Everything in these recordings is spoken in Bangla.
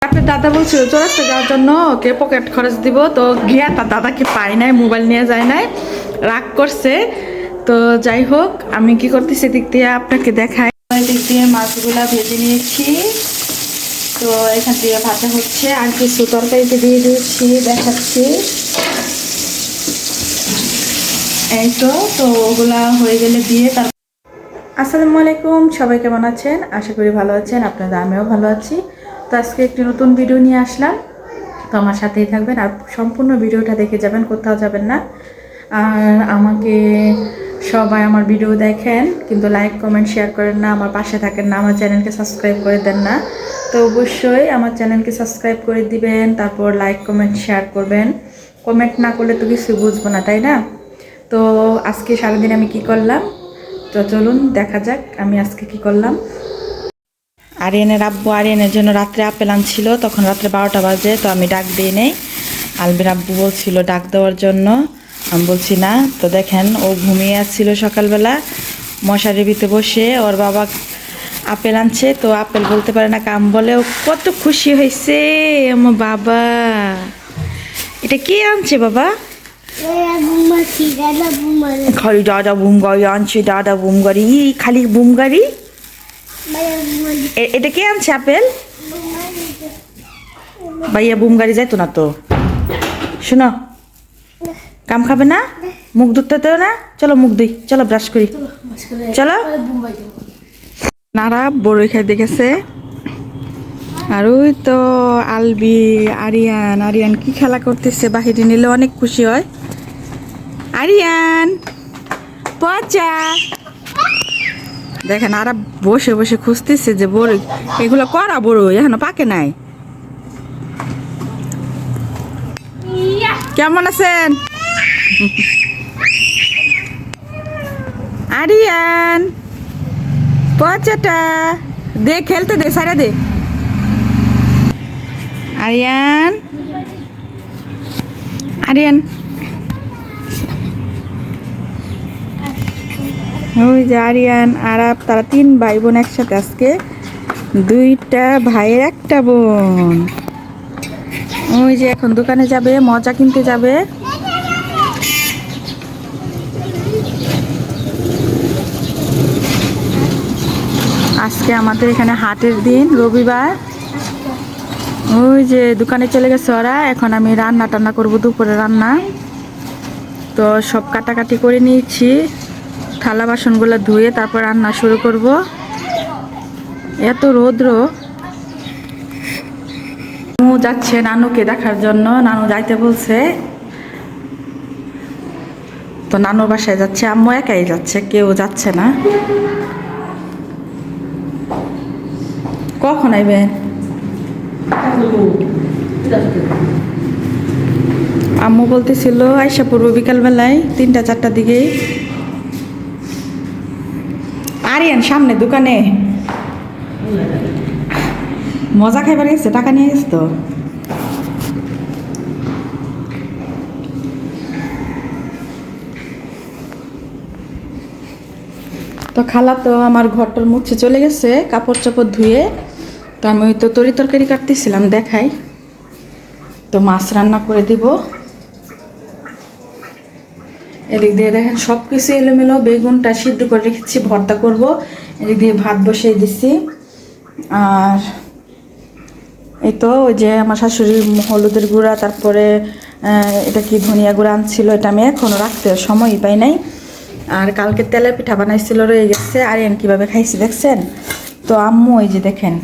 আপনার দাদা বলছিল চৌরাস্তা যাওয়ার জন্য ওকে পকেট খরচ দিব, তো গিয়া তার দাদাকে পাই নাই, মোবাইল নিয়ে যায় নাই, রাগ করছে। তো যাই হোক, আমি কি করতেছি দিক দিয়ে আপনাকে দেখাই। দিক দিয়ে মাছগুলা ভেজে নিয়েছি, তো এখান দিয়ে ভাজা হচ্ছে, আর কিছু তরকারিতে দিয়ে দিয়েছি, দেখাচ্ছি। এই তো ওগুলা হয়ে গেলে দিয়ে তার। আসসালামু আলাইকুম, সবাই কেমন আছেন? আশা করি ভালো আছেন, আপনাদের আমিও ভালো আছি। তো আজকে একটি নতুন ভিডিও নিয়ে আসলাম, তো আমার সাথেই থাকবেন আর সম্পূর্ণ ভিডিওটা দেখে যাবেন, কোথাও যাবেন না। আর আমাকে সবাই আমার ভিডিও দেখেন কিন্তু লাইক কমেন্ট শেয়ার করেন না, আমার পাশে থাকেন না, আমার চ্যানেলকে সাবস্ক্রাইব করে দেন না। তো অবশ্যই আমার চ্যানেলকে সাবস্ক্রাইব করে দিবেন, তারপর লাইক কমেন্ট শেয়ার করবেন। কমেন্ট না করলে তো কিছু বুঝবো না, তাই না? তো আজকে সারাদিন আমি কি করলাম, তো চলুন দেখা যাক আমি আজকে কি করলাম। আরিয়ানের আরিয়ানের জন্য রাত্রে আপেল আনছিল, তখন রাত্রে 12টা বাজে, তো আমি ডাক দিয়ে নেই। আলবির আব্বু বলছিল ডাক দেওয়ার জন্য, আমি বলছি না। তো দেখেন, ও ঘুমিয়ে আসছিল সকালবেলা মশারির ভিতরে বসে, ওর বাবা আপেল আনছে, তো আপেল বলতে পারে না, কাম বলে। ও কত খুশি হয়েছে আমার বাবা। এটা কে আনছে বাবা? খালি দাদা বুম গাড়ি আনছে, দাদা বুম গাড়ি, খালি বুম গাড়ি। এটা কে আনছে আপেল? ভাইয়া বুম গাড়ি যাইতো না তো। শোনো, কাম খাবে না, মুখ ধুতে তো না, চলো মুখ ধুই, চলো ব্রাশ করি, চলো। নারা বড়ই খাই দেখেছে। আর ওই তো আলবি, আরিয়ান কি খেলা করতেছে, বাহিরে নিলে অনেক খুশি হয়। আরিয়ান পচা, দেখেন আর বসে বসে খুঁজতেছে যে বড়ই, এগুলো করা বড়ই এখনো পাকে নাই। কেমন আছেন আরিয়ান? পচাটা দে, খেলতে দে, সারা দে। আরিয়ান আরিয়ান ওই যে আরিয়ান আর তারা 3 ভাই বোন একসাথে, আজকে 2টা ভাইয়ের একটা বোন। ওই যে এখন দোকানে যাবে, মজা কিনতে যাবে। আজকে আমাদের এখানে হাটের দিন, রবিবার। ওই যে দোকানে চলে গেছে ওরা, এখন আমি রান্না টান্না করবো, দুপুরে রান্না। তো সব কাটাকাটি করে নিয়েছি, থালা বাসনগুলো ধুয়ে তারপর রান্না শুরু করব। এত রৌদ্র। নানু যাচ্ছে নানুকে দেখার জন্য, নানু যাইতে বলছে, তো নানুর বাসায় যাচ্ছে। আম্মু একাই যাচ্ছে, কেউ যাচ্ছে না। কখন আইবেন? আম্মু বলতেছিল আইসা পড়বো বিকালবেলায় 3টা-4টার দিকেই। আরিয়ান সামনে দোকানে মজা খাইবার গেছে, টাকা নিয়ে গেছে। তো খালা তো আমার ঘরটার মুছে চলে গেছে কাপড় চাপড় ধুয়ে। তো আমি তো তরকারি কাটতেছিলাম, দেখাই। তো মাছ রান্না করে দিব। এদিক দিয়ে দেখেন সব কিছু এলোমেলো, বেগুনটা সিদ্ধ করে রেখেছি, ভর্তা করব। এদিক দিয়ে ভাত বসিয়ে দিছি। আর এই তো ওই যে আমার শাশুড়ি হলুদের গুঁড়া, তারপরে এটা কি ধনিয়া গুঁড়া আনছিল, এটা আমি এখনও রাখতে সময়ই পাই নাই। আর কালকে তেলের পিঠা বানাইছিল, রয়ে গেছে। আরিয়ান কীভাবে খাইছি দেখছেন? তো আম্মু এই যে দেখেন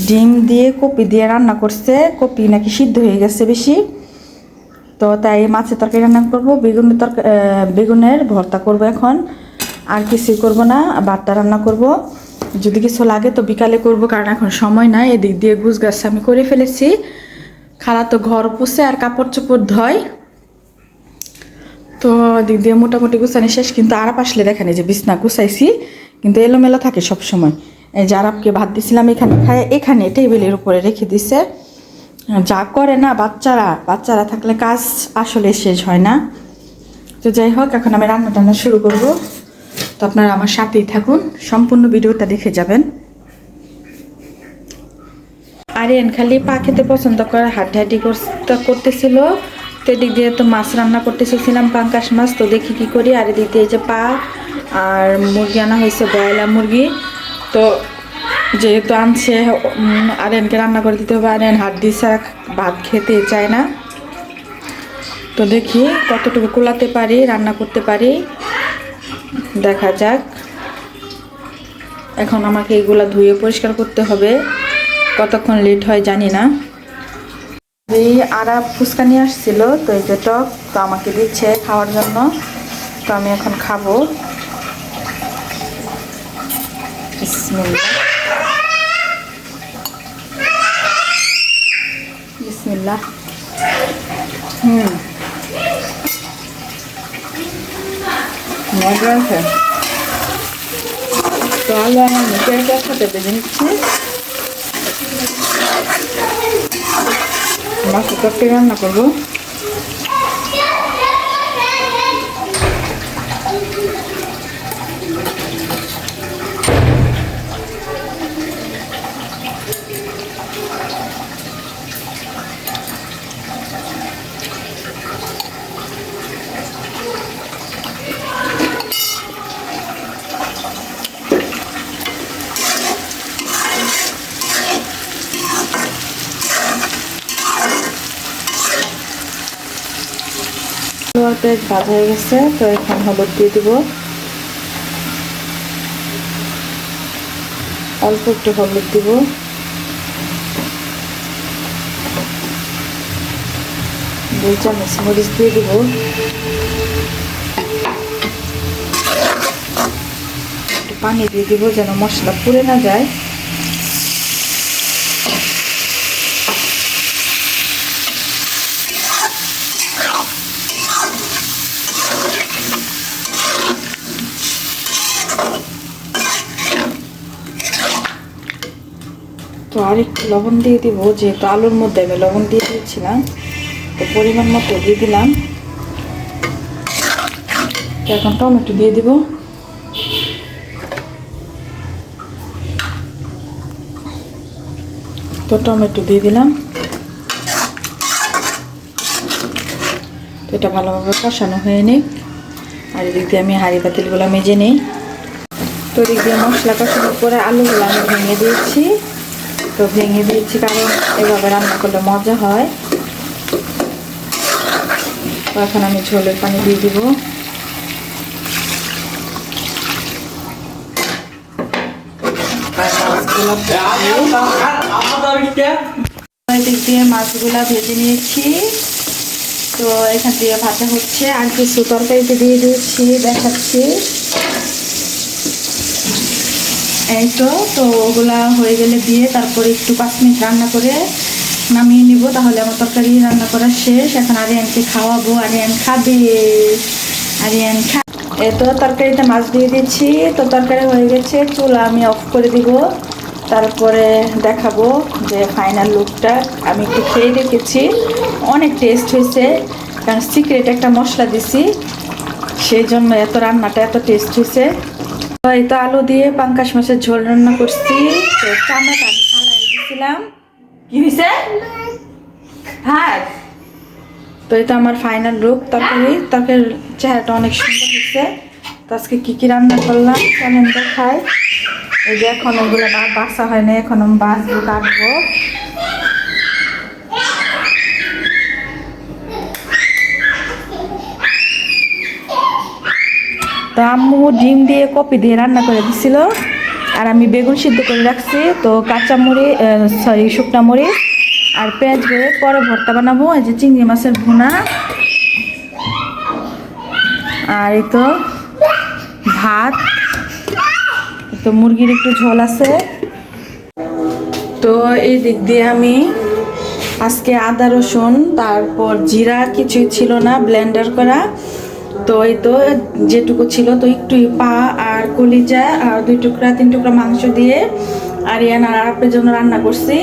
ডিম দিয়ে কপি দিয়ে রান্না করছে, কপি নাকি সিদ্ধ হয়ে গেছে বেশি। তো তাই মাছের তরকারি রান্না করবো, বেগুনের ভর্তা করব এখন। আর কিছুই করব না, ভাতটা রান্না করব। যদি কিছু লাগে তো বিকালে করব, কারণ এখন সময় নাই। এদিক দিয়ে গুছ গাছ আমি করে ফেলেছি। খালা তো ঘর পুষে আর কাপড় চোপড় ধয়। তো দিক দিয়ে মোটামুটি গুছানি শেষ, কিন্তু আরাপ আসলে দেখেন এই যে বিছনা গুছাইছি, কিন্তু এলোমেলো থাকে সব সময়। এই যে আরাপকে ভাত দিছিলাম, এখানে খায়, এখানে টেবিলের উপরে রেখে দিছে। যা করে না বাচ্চারা থাকলে কাজ আসলে শেষ হয় না। তো যাই হোক, এখন আমি রান্না টান্না শুরু করব। তো আপনারা আমার সাথেই থাকুন, সম্পূর্ণ ভিডিওটা দেখে যাবেন। আরিয়ান খালি পা খেতে পছন্দ করে, হাড্ডাহাড্ডি করতেছিল। তো এদিক দিয়ে তো মাছ রান্না করতেছিলাম, পাঙ্কাশ মাছ। তো দেখি কি করি। আর এদিক দিয়ে যে পা আর মুরগি আনা হয়েছে, ব্রয়লার মুরগি। তো যেহেতু আনছে, আরিয়ানকে রান্না করে দিতে হবে। আরিয়ান হাড্ডি ছাড়া ভাত খেতে চায় না। তো দেখি কতটুকু কুলাতে পারি, রান্না করতে পারি, দেখা যাক। এখন আমাকে এগুলা ধুয়ে পরিষ্কার করতে হবে, কতক্ষণ লেট হয় জানি না। এই আরাব ফুচকা নিয়ে আসছিল, তো এই যে টক, তো আমাকে দিচ্ছে খাওয়ার জন্য। তো আমি এখন খাবো। বিসমিল্লাহ বিসমিল্লাহ। মজা আছে। তো আলু আমার মুখে একসাথে বেজে নিচ্ছে। মাছের তরকারি রান্না করবো। পেঁয়াজ ভাজা হয়ে গেছে, তো এখন হলুদ দিয়ে দিব, অল্প একটু হলুদ দিব, 2 চামচ মরিচ দিয়ে দিব, একটু পানি দিয়ে দিব যেন মশলা পুড়ে না যায়। তো আর একটু লবণ দিয়ে দিব, যেহেতু আলুর মধ্যে আমি লবণ দিয়ে দিয়েছিলাম, তো পরিমাণ মতো দিয়ে দিলাম। তো এখন টমেটো দিয়ে দিব। তো টমেটো দিয়ে দিলাম। তো এটা ভালোভাবে কষানো হয়ে নিক। আর এদিক দিয়ে আমি হাঁড়ি পাতিলগুলো মেজে নিই। তো এদিক দিয়ে মশলা কষানোর পরে আলুগুলো আমি ভেঙে দিয়েছি। তো ভেঙে দিয়েছি কারণ এভাবে রান্না করলে মজা হয়। তো এখন আমি ঝোলের পানি দিয়ে দিব। এদিক দিয়ে মাছগুলা ভেজে নিয়েছি। তো এখান দিয়ে ভাজা হচ্ছে, আর কিছু তরকারিতে দিয়ে দিয়েছি, দেখাচ্ছি। এই তো ওগুলা হয়ে গেলে দিয়ে তারপরে একটু 5 মিনিট রান্না করে নামিয়ে নিব, তাহলে আমার তরকারি রান্না করা শেষ। এখন আরিয়ানকে খাওয়াবো, আরিয়ান খাবে, আরিয়ান খা। এই তো তরকারিতে মাছ দিয়ে দিচ্ছি। তো তরকারি হয়ে গেছে, চুলা আমি অফ করে দিব, তারপরে দেখাবো যে ফাইনাল লুকটা। আমি একটু খেয়ে দেখেছি, অনেক টেস্ট হয়েছে, কারণ সিক্রেট একটা মশলা দিছি, সেই জন্য এত রান্নাটা এত টেস্ট হয়েছে। এই তো আলু দিয়ে পাঙ্কাশ মাছের ঝোল রান্না করছি। তো চামড়াটা আমি ফালাই দিয়েছিলাম। কি হয়েছে? হ্যাঁ। তো এটা আমার ফাইনাল লুক। তরকারির চেহারাটা অনেক সুন্দর হয়েছে। তো আজকে কি রান্না করলাম চলেন দেখাই। এই যে এখন ওগুলো না বাসা হয় না, এখন আমি বাসবো, কাটবো। তো আম্মু ডিম দিয়ে কপি দিয়ে রান্না করে দিছিল, আর আমি বেগুন সিদ্ধ করে রাখছি। তো কাঁচা মরিচ, শুকনা মরিচ আর পেঁয়াজ দিয়ে পরে ভর্তা বানাবো। এই যে চিংড়ি মাছের ভুনা, আর এই তো ভাত, তো মুরগির একটু ঝোল আছে। তো এই দিক দিয়ে আমি আজকে আদা রসুন তারপর জিরা কিছুই ছিল না, ব্লেন্ডার করা। তো এই তো যেটুকু ছিল, তো একটু পা আর কলিজা আর 2 টুকরা 3 টুকরা মাংস দিয়ে আরিয়ান আর আরাপের জন্য রান্না করছি।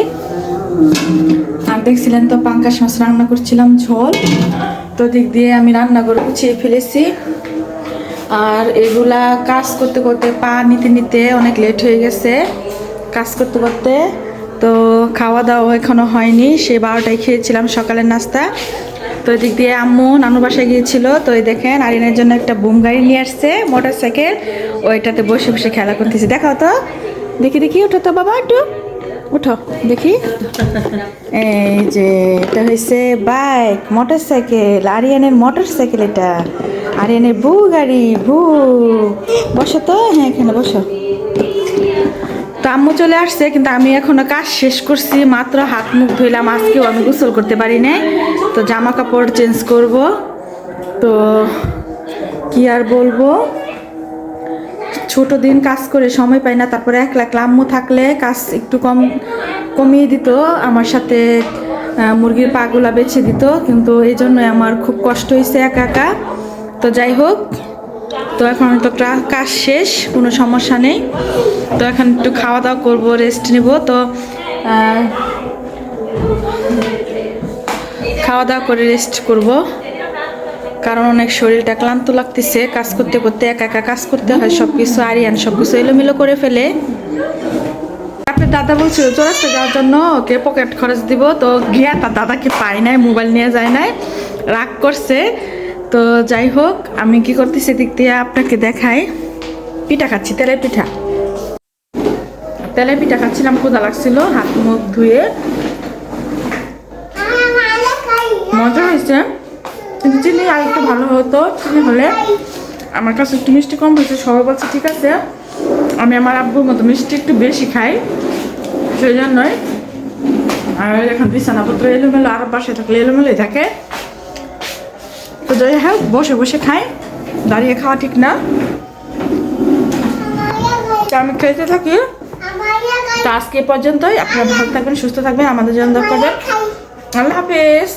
আর দেখছিলেন তো পাঙ্কাশ মাছ রান্না করছিলাম ঝোল। তো দিক দিয়ে আমি রান্না করে গুছিয়ে ফেলেছি। আর এগুলা কাজ করতে করতে পা নিতে নিতে অনেক লেট হয়ে গেছে কাজ করতে করতে। তো খাওয়া দাওয়া এখনো হয়নি, সে 12টায় খেয়েছিলাম সকালের নাস্তা। তো এদিক দিয়ে আম্মু নানু বাসায় গিয়েছিল, তো এই দেখেন আরিনের জন্য একটা বুম গাড়ি নিয়ে আসছে, মোটর সাইকেল, ওইটাতে বসে বসে খেলা করতেছি। দেখাও তো, দেখি দেখি, ওঠো তো বাবা, একটু উঠো দেখি। এই যে এটা হয়েছে বাইক, মোটর সাইকেল, আরিয়ানের মোটর সাইকেল, এটা আরিয়ানের বু গাড়ি, বু। বসো তো, হ্যাঁ এখানে বসো। তো আম্মু চলে আসছে, কিন্তু আমি এখনো কাজ শেষ করছি মাত্র, হাত মুখ ধুইলাম, আজকেও আমি গোসল করতে পারি নাই। তো জামা কাপড় চেঞ্জ করব, তো কি আর বলবো, ছোট দিন কাজ করে সময় পাই না, তারপরে একলা একলা, আম্মু থাকলে কাজ একটু কমিয়ে দিত, আমার সাথে মুরগির পাগুলা বেছে দিত, কিন্তু এই জন্য আমার খুব কষ্ট হয়েছে একা একা। তো যাই হোক, তো এখন তো কাজ শেষ, কোনো সমস্যা নেই। তো এখন একটু খাওয়া দাওয়া করবো, রেস্ট নিব। তো খাওয়া দাওয়া করে রেস্ট করব, কারণ অনেক শরীরটা ক্লান্ত লাগতেছে, কাজ করতে করতে একা একা কাজ করতে হয়, সব কিছু আরিয়ান সব কিছু এলোমেলো করে ফেলে। আপনার দাদা বলছিল চৌরাস্তা যাওয়ার জন্য ওকে পকেট খরচ দিব, তো গিয়া তার দাদাকে পাই নাই, মোবাইল নিয়ে যায় নাই, রাগ করছে। তো যাই হোক, আমি কি করতেছি দিক দিয়ে আপনাকে দেখাই। পিঠা খাচ্ছি, তেলের পিঠা, তেলের পিঠা খাচ্ছিলাম, ক্ষুধা লাগছিল, হাত মুখ ধুয়ে। মজা হয়েছে, কিন্তু চিনি আর একটু ভালো হতো, চিনি হলে। আমার কাছে একটু মিষ্টি কম হয়েছে, সবাই বলছে ঠিক আছে, আমি আমার আব্বুর মতো মিষ্টি একটু বেশি খাই, সেই জন্যই। আর এখন বিছানাপত্র এলোমেলো, আর বাসায় থাকলে এলোমেলোই থাকে। তো যাই হোক, বসে বসে খাই, দাঁড়িয়ে খাওয়া ঠিক না। আমি খেতে থাকি। তো আজকে পর্যন্তই, আপনারা ভালো থাকবেন, সুস্থ থাকবেন, আমাদের জন্য দরকার। আল্লাহ হাফেজ।